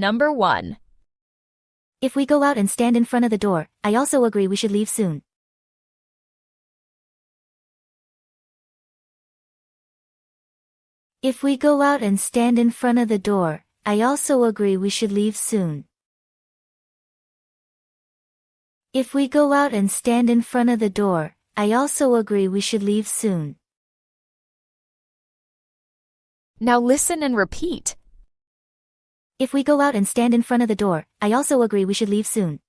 Number 1. If we go out and stand in front of the door, I also agree we should leave soon. If we go out and stand in front of the door, I also agree we should leave soon. If we go out and stand in front of the door, I also agree we should leave soon. Now listen and repeat. If we go out and stand in front of the door, I also agree we should leave soon.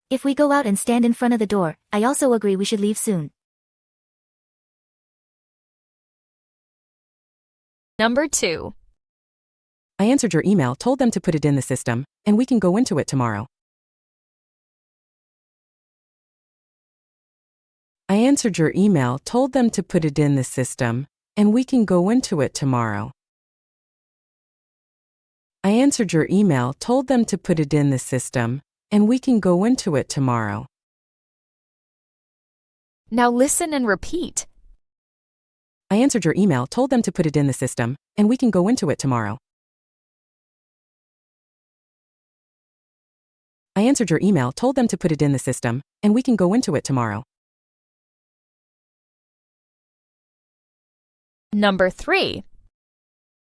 If we go out and stand in front of the door, I also agree we should leave soon. Number 2. I answered your email, told them to put it in the system, and we can go into it tomorrow. I answered your email, told them to put it in the system, and we can go into it tomorrow. I answered your email, told them to put it in the system, and we can go into it tomorrow. Now listen and repeat. I answered your email, told them to put it in the system, and we can go into it tomorrow. I answered your email, told them to put it in the system, and we can go into it tomorrow. Number 3.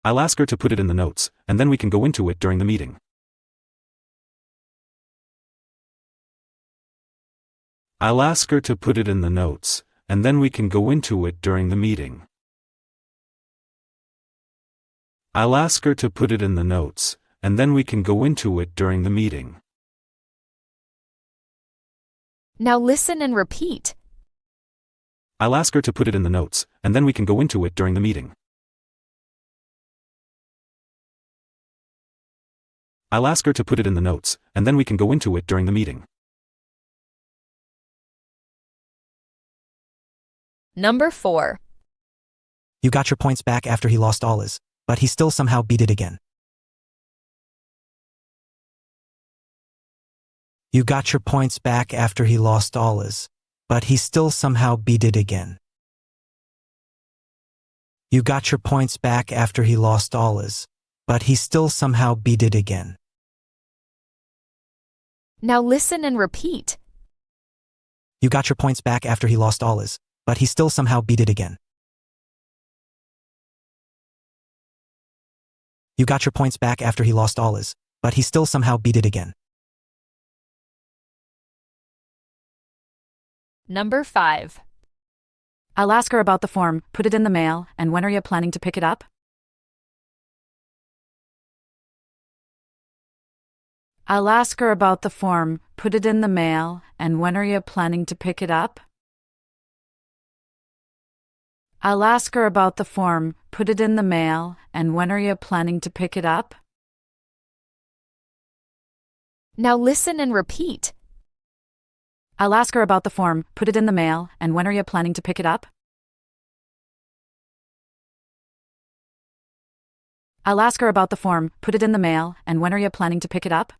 I'll ask her to put it in the notes, and then we can go into it during the meeting. I'll ask her to put it in the notes, and then we can go into it during the meeting. I'll ask her to put it in the notes, and then we can go into it during the meeting. Now listen and repeat. I'll ask her to put it in the notes, and then we can go into it during the meeting. I'll ask her to put it in the notes, and then we can go into it during the meeting. Number 4. You got your points back after he lost all his, but he still somehow beat it again. You got your points back after he lost all his, but he still somehow beat it again. You got your points back after he lost all his, but he still somehow beat it again. Now listen and repeat. You got your points back after he lost all his, but he still somehow beat it again. You got your points back after he lost all his, but he still somehow beat it again. Number 5. I'll ask her about the form, put it in the mail, and when are you planning to pick it up? I'll ask her about the form, put it in the mail, and when are you planning to pick it up? I'll ask her about the form, put it in the mail, and when are you planning to pick it up? Now listen and repeat. I'll ask her about the form, put it in the mail, and when are you planning to pick it up? I'll ask her about the form, put it in the mail, and when are you planning to pick it up?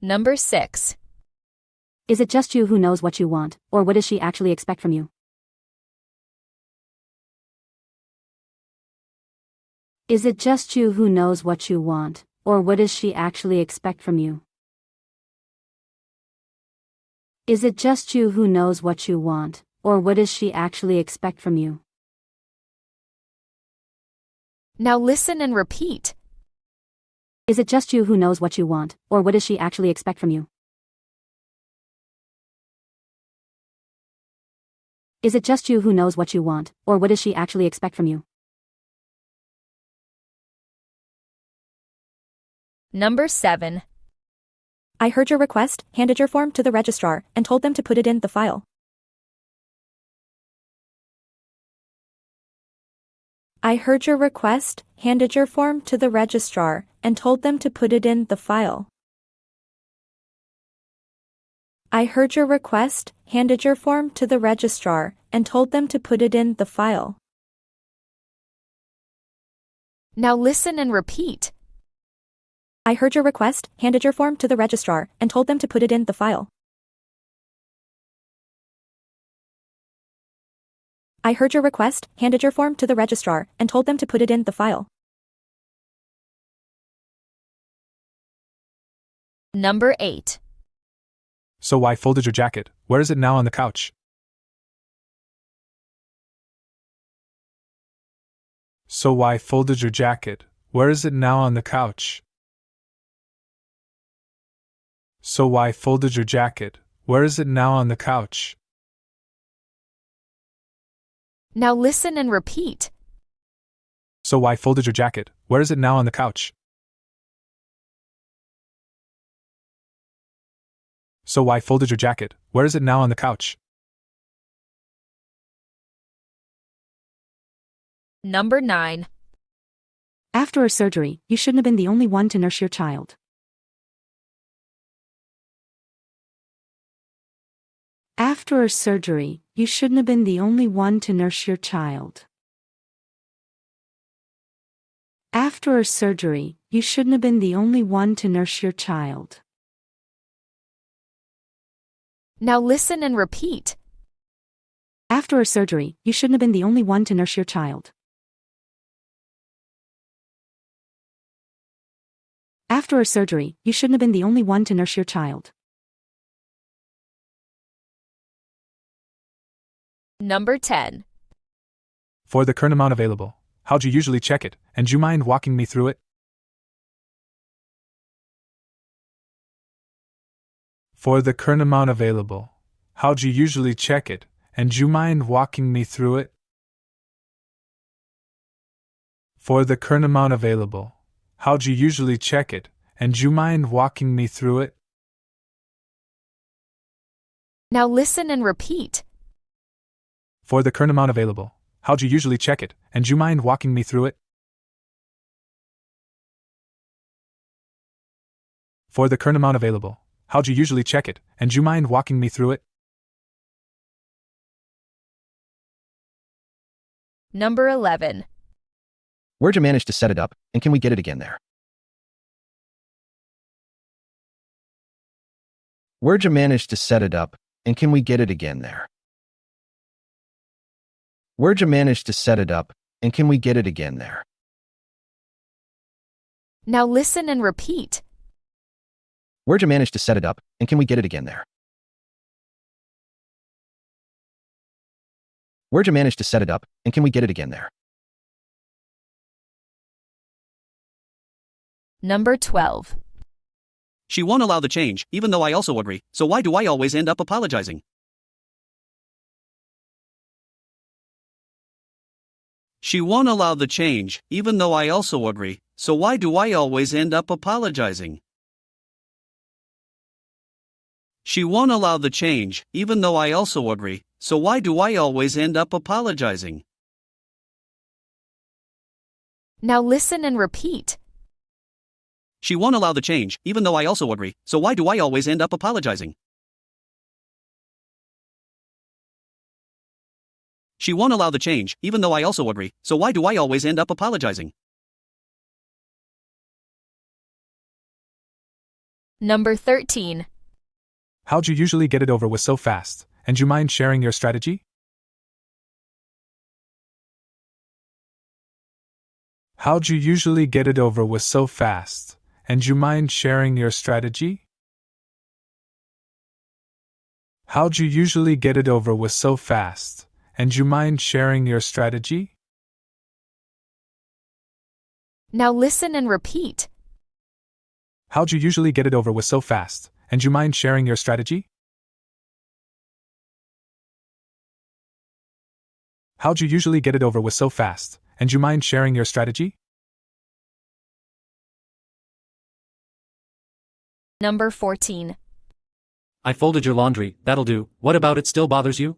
Number 6. Is it just you who knows what you want, or what does she actually expect from you? Is it just you who knows what you want, or what does she actually expect from you? Is it just you who knows what you want, or what does she actually expect from you? Now listen and repeat. Is it just you who knows what you want, or what does she actually expect from you? Is it just you who knows what you want, or what does she actually expect from you? Number 7. I heard your request, handed your form to the registrar, and told them to put it in the file. I heard your request, handed your form to the registrar, and told them to put it in the file. I heard your request, handed your form to the registrar, and told them to put it in the file. Now listen and repeat. I heard your request, handed your form to the registrar, and told them to put it in the file. I heard your request, handed your form to the registrar, and told them to put it in the file. Number 8. So I folded your jacket. Where is it now on the couch? So I folded your jacket. Where is it now on the couch? So I folded your jacket. Where is it now on the couch? Now listen and repeat. So I folded your jacket. Where is it now on the couch? So I folded your jacket. Where is it now on the couch? Number 9. After her surgery, you shouldn't have been the only one to nurse your child. After her surgery, you shouldn't have been the only one to nurse your child. After her surgery, you shouldn't have been the only one to nurse your child. Now listen and repeat. After her surgery, you shouldn't have been the only one to nurse your child. After her surgery, you shouldn't have been the only one to nurse your child. Number 10. For the current amount available, how'd you usually check it, and do you mind walking me through it? For the current amount available, how'd you usually check it, and do you mind walking me through it? For the current amount available, how'd you usually check it, and do you mind walking me through it? Now listen and repeat. For the current amount available, how'd you usually check it, and do you mind walking me through it? For the current amount available, how'd you usually check it, and do you mind walking me through it? Number 11. Where'd you manage to set it up, and can we get it again there? Where'd you manage to set it up, and can we get it again there? Where'd you manage to set it up, and can we get it again there? Now listen and repeat. Where'd you manage to set it up, and can we get it again there? Where'd you manage to set it up, and can we get it again there? Number 12. She won't allow the change, even though I also agree, so why do I always end up apologizing? She won't allow the change, even though I also agree, so why do I always end up apologizing? She won't allow the change, even though I also agree, so why do I always end up apologizing? Now listen and repeat. She won't allow the change, even though I also agree, so why do I always end up apologizing? She won't allow the change, even though I also agree, so why do I always end up apologizing? Number 13. How'd you usually get it over with so fast, and do you mind sharing your strategy? How'd you usually get it over with so fast, and do you mind sharing your strategy? How'd you usually get it over with so fast, and do you mind sharing your strategy? Now listen and repeat. How'd you usually get it over with so fast, and do you mind sharing your strategy? How'd you usually get it over with so fast, and do you mind sharing your strategy? Number 14. I folded your laundry, that'll do. What about it still bothers you?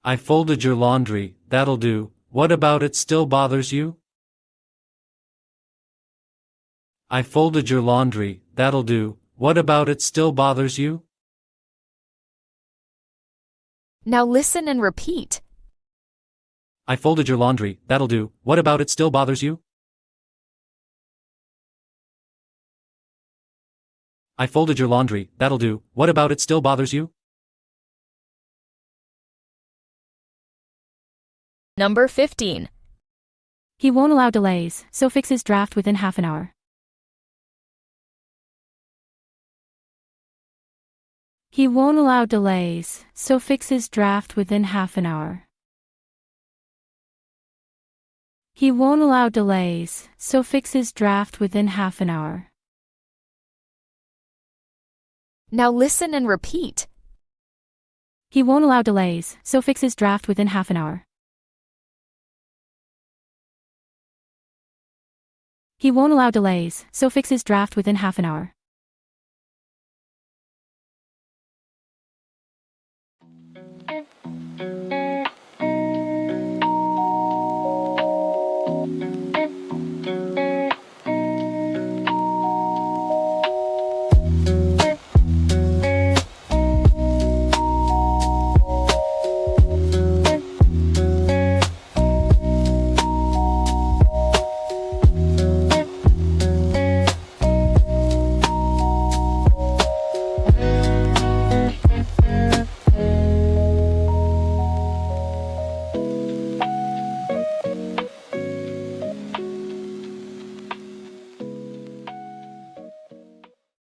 I folded your laundry, that'll do. What about it still bothers you? I folded your laundry, that'll do. What about it still bothers you? Now listen and repeat. I folded your laundry, that'll do. What about it still bothers you? I folded your laundry, that'll do. What about it still bothers you? Number 15. He won't allow delays, so fix his draft within half an hour. He won't allow delays, so fix his draft within half an hour. He won't allow delays, so fix his draft within half an hour. Now listen and repeat. He won't allow delays, so fix his draft within half an hour. He won't allow delays, so fix his draft within half an hour.